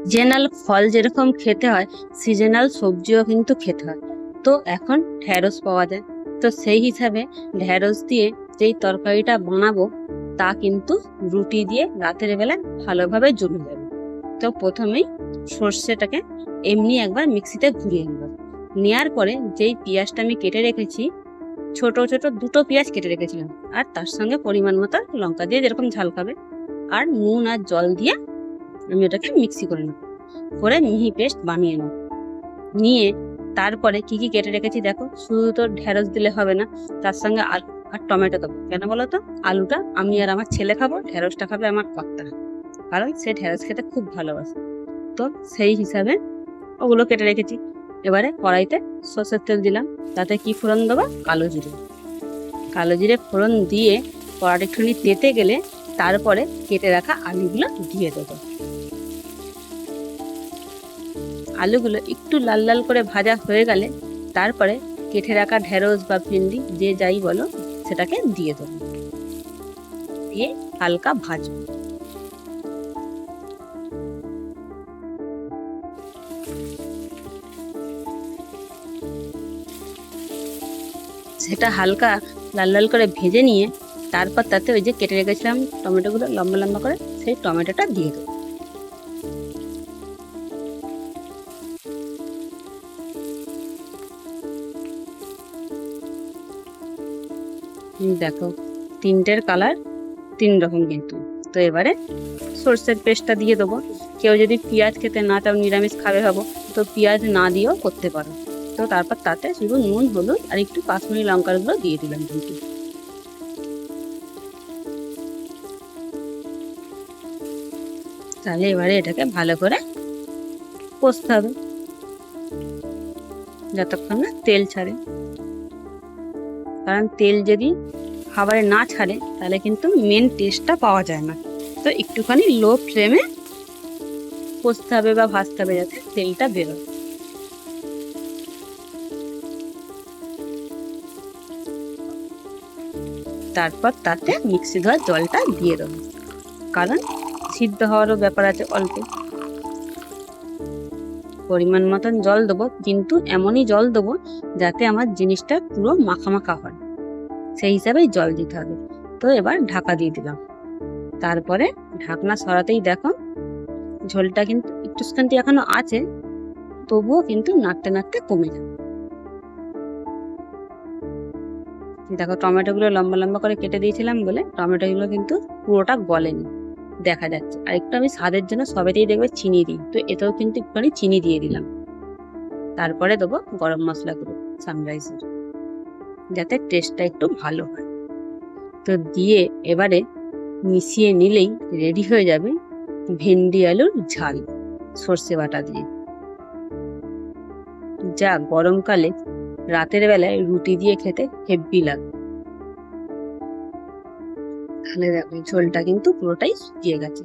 Seasonal ফল যেরকম খেতে হয়, সিজনাল সবজিও কিন্তু খেতে হয়। তো এখন ঢ্যাঁড়স পাওয়া যায়, তো সেই হিসাবে ঢ্যাঁড়স দিয়ে যেই তরকারিটা বানাবো তা কিন্তু রুটি দিয়ে রাতের বেলায় ভালোভাবে জমে যাবে। তো প্রথমেই সর্ষেটাকে এমনি একবার মিক্সিতে ঘুরিয়ে নেব। নেওয়ার পরে যেই পেঁয়াজটা আমি কেটে রেখেছি, ছোট ছোট দুটো পেঁয়াজ কেটে রেখেছিলাম, আর তার সঙ্গে পরিমাণ মতো লঙ্কা দিয়ে যেরকম ঝাল খাবে, আর নুন আর জল দিয়ে আমি ওটাকে মিক্সি করে নেব, করে মিহি পেস্ট বানিয়ে নেব। নিয়ে তারপরে কি কি কেটে রেখেছি দেখো, শুধু তো ঢেঁড়স দিলে হবে না, তার সঙ্গে আলু আর টমেটো দেবো। কেন বলো তো? আলুটা আমি আর আমার ছেলে খাবো, ঢেঁড়সটা খাবে আমার কর্তা, কারণ সে ঢেঁড়স খেতে খুব ভালোবাসে। তো সেই হিসাবে ওগুলো কেটে রেখেছি। এবারে কড়াইতে সর্ষের তেল দিলাম, তাতে কি ফোড়ন দেবো? কালো জিরে। কালো জিরে ফোড়ন দিয়ে কড়াটা একটুখানি তেতে গেলে তারপরে কেটে রাখা আলুগুলো দিয়ে দেবো। আলুগুলো একটু লাল লাল করে ভাজা হয়ে গেলে তারপরে কেটে রাখা ঢেঁড়স বা ভেন্ডি যে যাই বলো সেটাকে দিয়ে দেবো, দিয়ে হালকা ভাজবো। সেটা হালকা লাল লাল করে ভেজে নিয়ে তারপর তাতে ওই যে কেটে রেখেছিলাম টমেটোগুলো লম্বা লম্বা করে, সেই টমেটোটা দিয়ে দেবো। দেখো তিনটের কালার তিন রকম কিন্তু। তো এবারে সর্ষের পেস্টটা দিয়ে দেবো। কেউ যদি পেঁয়াজ খেতে না চাও, নিরামিষ খাবে ভাবো, তো পেঁয়াজ না দিয়েও করতে পারো। তো তারপর তাতে শুধু নুন, হলুদ আর একটু কাশ্মীরি লঙ্কার গুঁড়ো দিয়ে দিলাম কিন্তু। তাহলে এবারে এটাকে ভালো করে কষতে হবে যতক্ষণ না তেল ছাড়ে, কারণ তেল যদি খাবারে না ছাড়ে তাহলে কিন্তু মেন টেস্টটা পাওয়া যায় না। তো একটুখানি লো ফ্লেমে কষতে হবে বা ভাজতে হবে যাতে তেলটা বেরোয়। তারপর তাতে মিক্সি ধোয়া জলটা দিয়ে দেবো, কারণ সিদ্ধ হওয়ারও ব্যাপার আছে অল্প। পরিমাণ মতন জল দেবো, কিন্তু এমনই জল দেবো যাতে আমার জিনিসটা পুরো মাখা মাখা হয়, সেই হিসাবেই জল দিতে হবে। তো এবার ঢাকা দিয়ে দিলাম। তারপরে ঢাকনা সরাতেই দেখো ঝোলটা কিন্তু একটুখানি এখনো আছে, তবুও কিন্তু নাড়তে নাড়তে কমে যাবে। দেখো টমেটোগুলো লম্বা লম্বা করে কেটে দিয়েছিলাম বলে টমেটোগুলো কিন্তু পুরোটা গলেনি, দেখা যাচ্ছে। আর একটু আমি স্বাদের জন্য সবেতেই দেখবে চিনি দিই, তো এতেও কিন্তু একটুখানি চিনি দিয়ে দিলাম। তারপরে দেবো গরম মশলা গুঁড়ো সানরাইজের, যাতে টেস্টটা একটু ভালো হয়। তো দিয়ে এবারে মিশিয়ে নিলেই রেডি হয়ে যাবে ভেন্ডি আলুর ঝাল সর্ষে বাটা দিয়ে, যা গরমকালে রাতের বেলায় রুটি দিয়ে খেতে হেব্বি লাগে। তাহলে দেখো ঝোলটা কিন্তু পুরোটাই শুকিয়ে গেছে,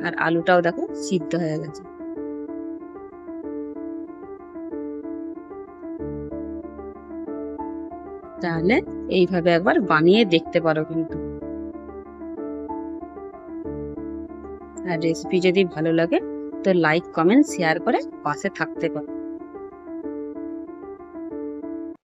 আর আলুটাও দেখো সিদ্ধ হয়ে গেছে। তাহলে এইভাবে একবার বানিয়ে দেখতে পারো কিন্তু। আর রেসিপি যদি ভালো লাগে তো লাইক, কমেন্ট, শেয়ার করে পাশে থাকতে পারো।